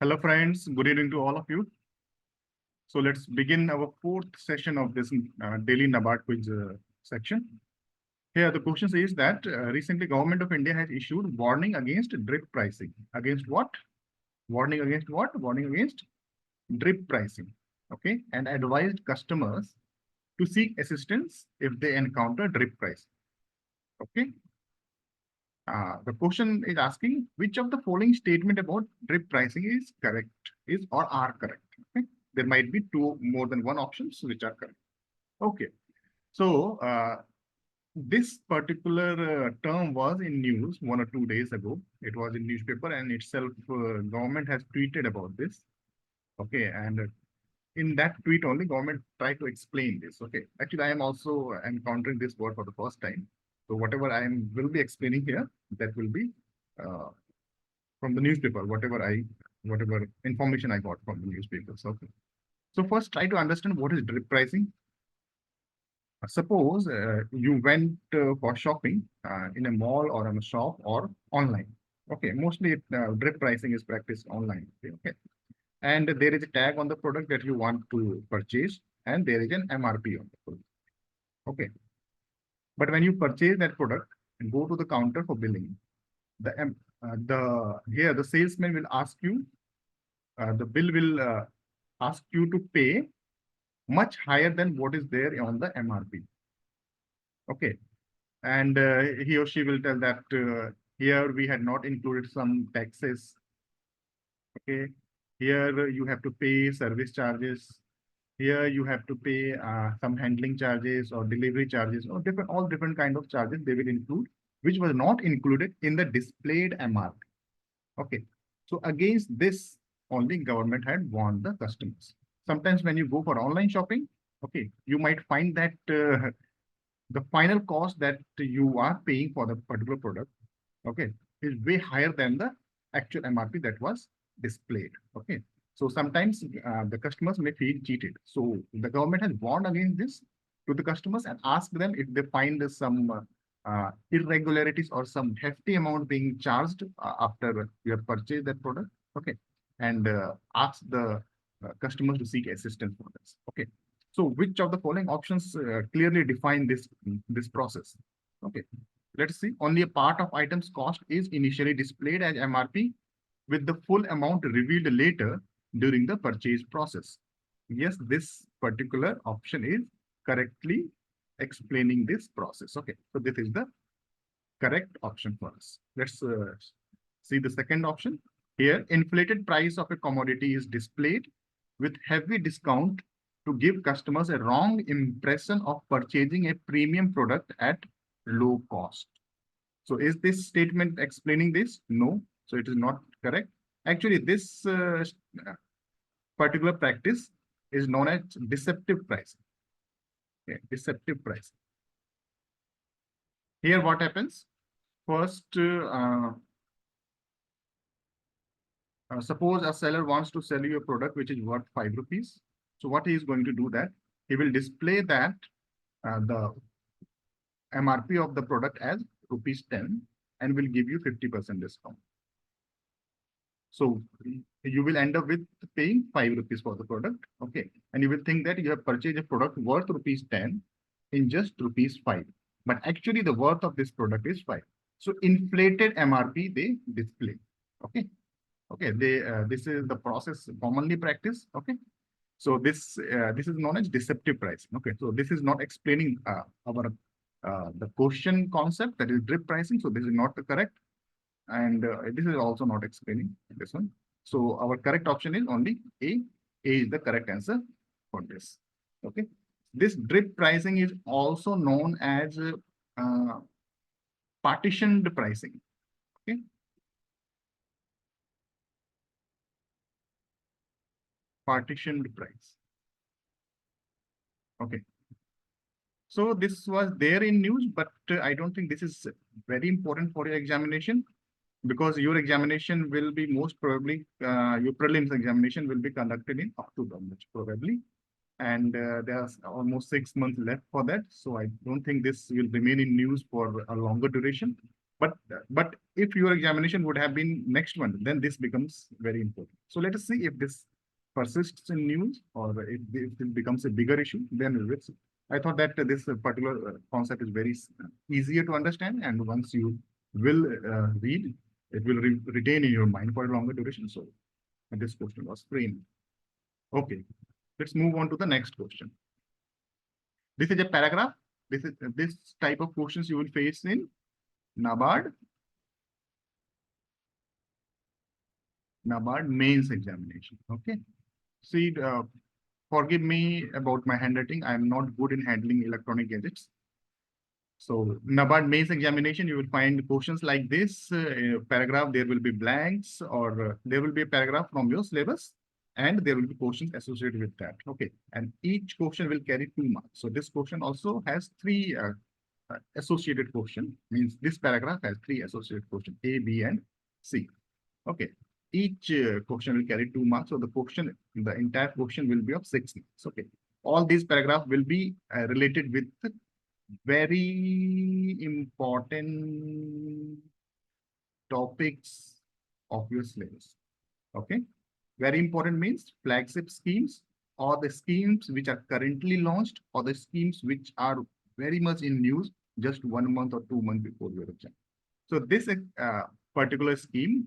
Hello, friends. Good evening to all of you. So let's begin our fourth session of this daily Nabard quiz section. Here, the question says that recently Government of India has issued warning against drip pricing. Against what? Warning against what? Warning against drip pricing. Okay, and advised customers to seek assistance if they encounter drip price. Okay. The question is asking which of the following statement about drip pricing is correct, is or are correct. Okay? There might be more than one options which are correct. Okay, so this particular term was in news 1 or 2 days ago. It was in newspaper and itself government has tweeted about this. Okay, and in that tweet only government tried to explain this. Okay, actually I am also encountering this word for the first time. So whatever will be explaining here, that will be uh, from the newspaper, whatever information I got from the newspapers. Okay. So first try to understand what is drip pricing. Suppose you went for shopping in a mall or in a shop or online. Okay, mostly drip pricing is practiced online. Okay, and there is a tag on the product that you want to purchase, and there is an MRP on the product. Okay, but when you purchase that product and go to the counter for billing, the salesman will ask you, the bill will ask you to pay much higher than what is there on the MRP. Okay, and he or she will tell that here we had not included some taxes. Okay, here you have to pay service charges. Here you have to pay some handling charges or delivery charges or all different kind of charges they will include, which was not included in the displayed MRP. Okay, so against this only government had warned the customers. Sometimes when you go for online shopping, okay, you might find that the final cost that you are paying for the particular product, okay, is way higher than the actual MRP that was displayed. Okay, so sometimes the customers may feel cheated. So the government has warned against this to the customers and asked them if they find some irregularities or some hefty amount being charged after you have purchased that product. Okay, and ask the customers to seek assistance for this. Okay, so which of the following options clearly define this process? Okay, let's see. Only a part of items cost is initially displayed as MRP with the full amount revealed later during the purchase process. Yes, this particular option is correctly explaining this process. Okay, so this is the correct option for us. Let's see the second option. Here, inflated price of a commodity is displayed with heavy discount to give customers a wrong impression of purchasing a premium product at low cost. So is this statement explaining this? No. So it is not correct. Actually, this particular practice is known as deceptive pricing. Okay, deceptive pricing. Here, what happens? First, suppose a seller wants to sell you a product which is worth 5 rupees. So what he is going to do that? He will display that the MRP of the product as rupees 10 and will give you 50% discount. So you will end up with paying 5 rupees for the product. Okay. And you will think that you have purchased a product worth rupees 10 in just rupees 5. But actually the worth of this product is 5. So inflated MRP they display. Okay. Okay. This is the process commonly practiced. Okay. So this is known as deceptive pricing. Okay. So this is not explaining the question concept, that is drip pricing. So this is not correct. And this is also not explaining this one. So our correct option is only A. A is the correct answer for this. Okay. This drip pricing is also known as partitioned pricing. Okay. Partitioned price. Okay. So this was there in news, but I don't think this is very important for your examination, because your examination will be most probably, your prelims examination will be conducted in October, most probably. And there's almost 6 months left for that. So I don't think this will remain in news for a longer duration. But if your examination would have been next one, then this becomes very important. So let us see if this persists in news or if it becomes a bigger issue. Then we will see. I thought that this particular concept is very easier to understand, and once you will read, it will retain in your mind for a longer duration. So this question was framed. Okay, let's move on to the next question. This is a paragraph. This type of questions you will face in Nabard mains examination. Okay. See, forgive me about my handwriting. I am not good in handling electronic gadgets. So Nabard mains examination, you will find questions like this. Paragraph, there will be blanks, or there will be a paragraph from your syllabus, and there will be questions associated with that. Okay. And each question will carry 2 marks. So this question also has 3 associated question. Means this paragraph has 3 associated questions, A, B, and C. Okay. Each question will carry 2 marks. So the entire question will be of 6 marks. Okay. All these paragraphs will be related with very important topics of your syllabus. Okay. Very important means flagship schemes or the schemes which are currently launched or the schemes which are very much in news just 1 month or 2 months before your exam. So this particular scheme,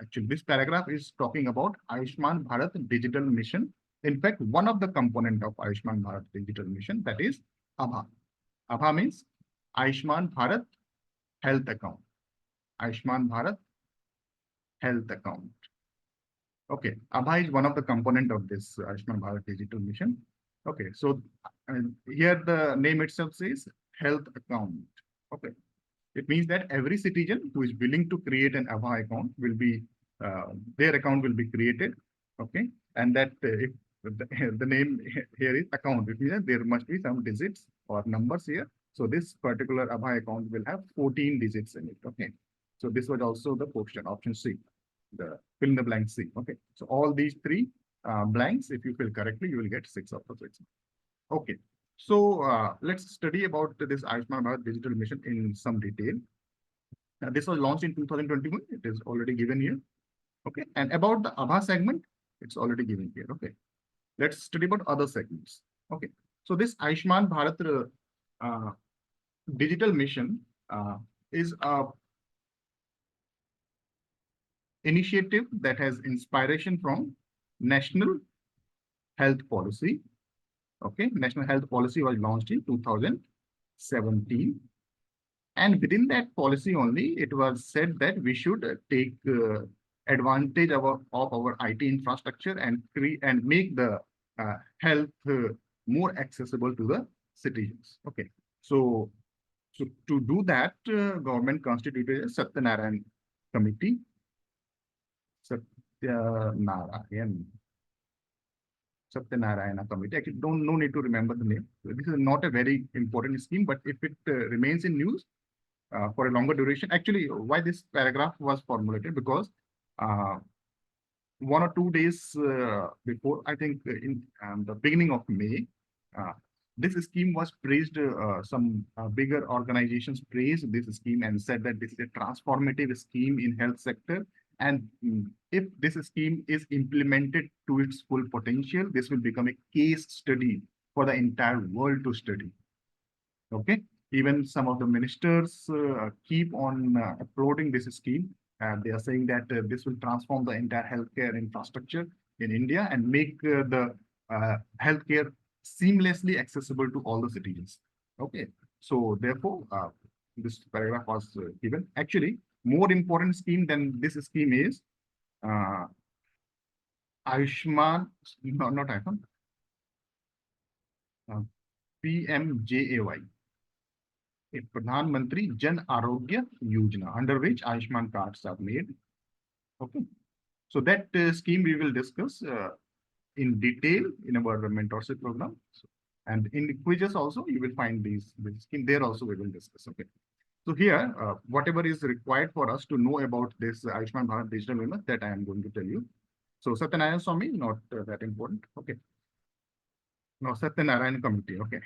actually this paragraph is talking about Ayushman Bharat Digital Mission. In fact, one of the component of Ayushman Bharat Digital Mission, that is ABHA. ABHA means Ayushman Bharat Health Account. Ayushman Bharat Health Account. Okay, ABHA is one of the component of this Ayushman Bharat Digital Mission. Okay, so here the name itself says health account. Okay, it means that every citizen who is willing to create an ABHA account will be, their account will be created. Okay, and that if the name here is account, it means that there must be some digits or numbers here. So this particular ABHA account will have 14 digits in it. Okay, so this was also the question, option C, the fill in the blank C. Okay, so all these 3 blanks, if you fill correctly, you will get 6 of the 6. Okay, so let's study about this Ayushman Bharat Digital Mission in some detail. This was launched in 2021. It is already given here. Okay, and about the ABHA segment, it's already given here. Okay, let's study about other segments. Okay, so this Ayushman Bharat Digital Mission is a initiative that has inspiration from National Health Policy. Okay, National Health Policy was launched in 2017. And within that policy only, it was said that we should take advantage of our IT infrastructure and make the health more accessible to the citizens. Okay, so to do that, government constituted a Satyanarayan Committee. Satyanarayana Committee. Actually, no need to remember the name. This is not a very important scheme, but if it remains in news for a longer duration, actually, why this paragraph was formulated? Because 1 or 2 days before, I think in the beginning of May, this scheme was praised. Some bigger organizations praised this scheme and said that this is a transformative scheme in health sector. And if this scheme is implemented to its full potential, this will become a case study for the entire world to study. Okay, even some of the ministers keep on applauding this scheme. They are saying that this will transform the entire healthcare infrastructure in India and make the healthcare seamlessly accessible to all the citizens. Okay, so therefore, this paragraph was given. Actually, more important scheme than this scheme is Ayushman, no, not Ayushman, PMJAY, Pradhan Mantri Jan Arogya Yojana, under which Ayushman cards are made. Okay, so that scheme we will discuss in detail in our mentorship program. So, and in the quizzes also, you will find this scheme there also we will discuss. Okay. So here, whatever is required for us to know about this Ayushman Bharat Digital Mission, that I am going to tell you. So Satyanarayan Swami, not that important. Okay. No, Satyanarayan Committee. Okay.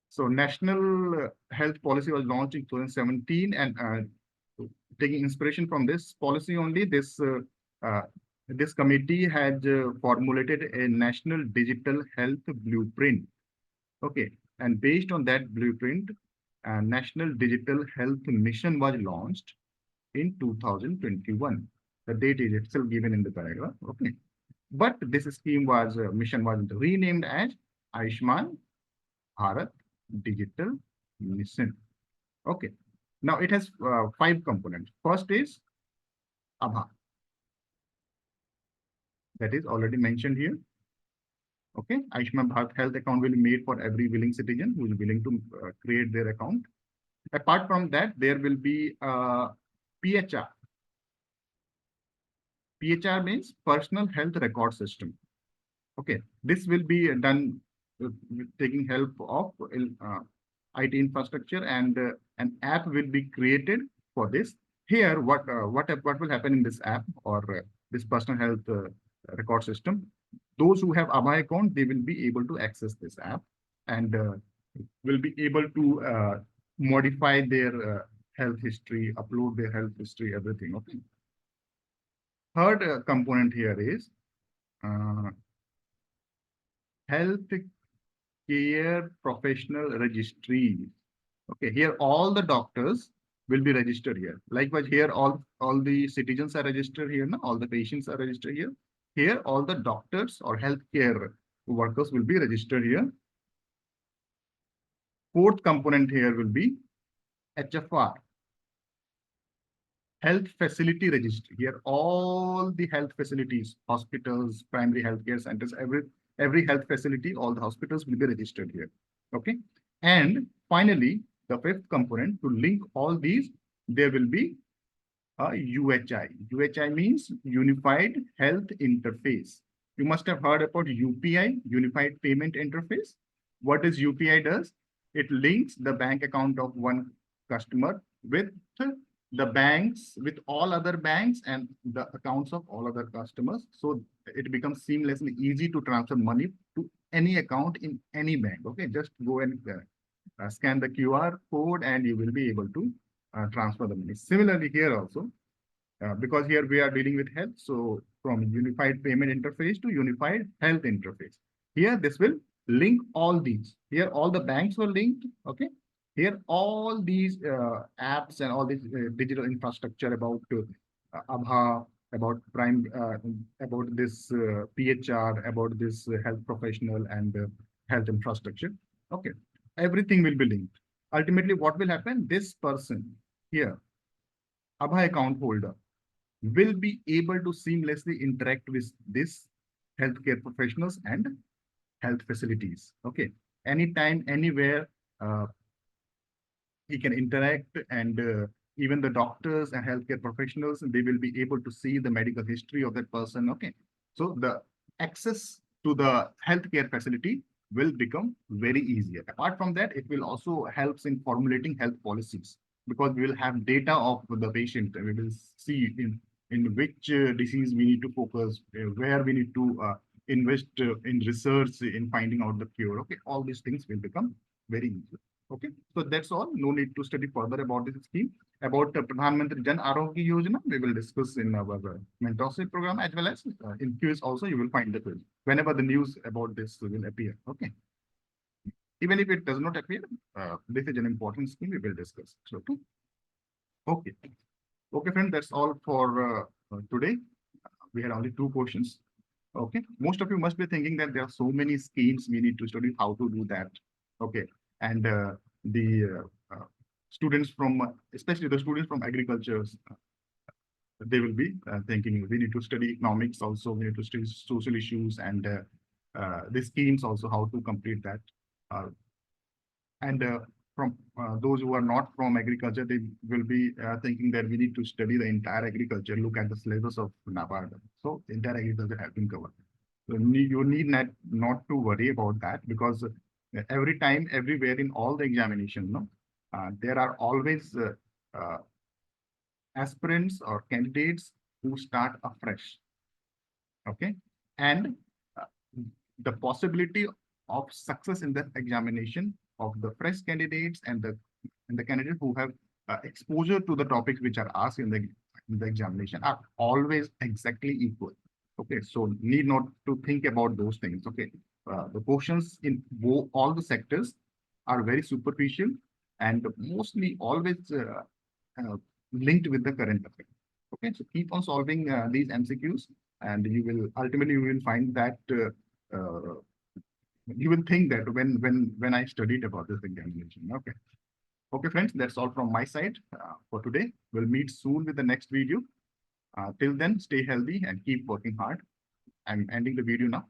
So national health policy was launched in 2017, and taking inspiration from this policy only, uh, this committee had formulated a national digital health blueprint. Okay, and based on that blueprint, a national digital health mission was launched in 2021. The date is itself given in the paragraph. Okay, but this scheme was mission was renamed as Ayushman Bharat Digital Mission. Okay. Now it has 5 components. First is Abha. That is already mentioned here. Okay. Ayushman Bharat Health account will be made for every willing citizen who is willing to create their account. Apart from that, there will be PHR. PHR means Personal Health Record System. Okay. This will be done with taking help of IT infrastructure, and an app will be created for this. Here, what will happen in this app, or this personal health record system? Those who have ABHA account, they will be able to access this app, and will be able to modify their health history, upload their health history, everything. Okay. Third component here is health care professional registry. Okay, here all the doctors will be registered here. Likewise, here all the citizens are registered here. Now, all the patients are registered here. Here, all the doctors or healthcare workers will be registered here. Fourth component here will be HFR, Health Facility Registry. Here, all the health facilities, hospitals, primary healthcare centers, every health facility, all the hospitals will be registered here. Okay, and finally, the fifth component, to link all these, there will be a UHI. UHI means Unified Health Interface. You must have heard about UPI, Unified Payment Interface. What does UPI does? It links the bank account of one customer with the banks, with all other banks and the accounts of all other customers. So it becomes seamless and easy to transfer money to any account in any bank. Okay, just go and scan the QR code and you will be able to transfer the money. Similarly, here also, because here we are dealing with health, so from unified payment interface to unified health interface. Here, this will link all these. Here, all the banks were linked. Okay. Here, all these apps and all this digital infrastructure about ABHA, about about this PHR, about this health professional and health infrastructure. Okay, everything will be linked. Ultimately, what will happen? This person here, ABHA account holder, will be able to seamlessly interact with this healthcare professionals and health facilities. Okay, anytime, anywhere, he can interact, and even the doctors and healthcare professionals, they will be able to see the medical history of that person. Okay, so the access to the healthcare facility will become very easier. Apart from that, it will also helps in formulating health policies, because we will have data of the patient. We will see in which disease we need to focus, where we need to invest in research in finding out the cure. Okay, all these things will become very easy. Okay, so that's all. No need to study further about this scheme. About Pradhan Mantri Jan Arogya Yojana, we will discuss in our mentorship program, as well as in quiz also. You will find the quiz whenever the news about this will appear. Okay, even if it does not appear, this is an important scheme. We will discuss. So, okay, okay, friend. That's all for today. We had only 2 questions. Okay, most of you must be thinking that there are so many schemes we need to study how to do that. Okay, and the students from, especially the students from agriculture, they will be thinking we need to study economics also, we need to study social issues, and the schemes also, how to complete that. And from those who are not from agriculture, they will be thinking that we need to study the entire agriculture, look at the syllabus of Nabard. So entire agriculture has been covered. So you need not to worry about that, because every time, everywhere in all the examination, no, there are always aspirants or candidates who start afresh. Okay, and the possibility of success in the examination of the fresh candidates and the candidates who have exposure to the topics which are asked in the examination are always exactly equal. Okay, so need not to think about those things. Okay, the questions in all the sectors are very superficial and mostly always linked with the current affair. Okay, so keep on solving these MCQs, and you will find that you will think that when I studied about this examination. Okay. Okay, friends, that's all from my side for today. We'll meet soon with the next video. Till then, stay healthy and keep working hard. I'm ending the video now.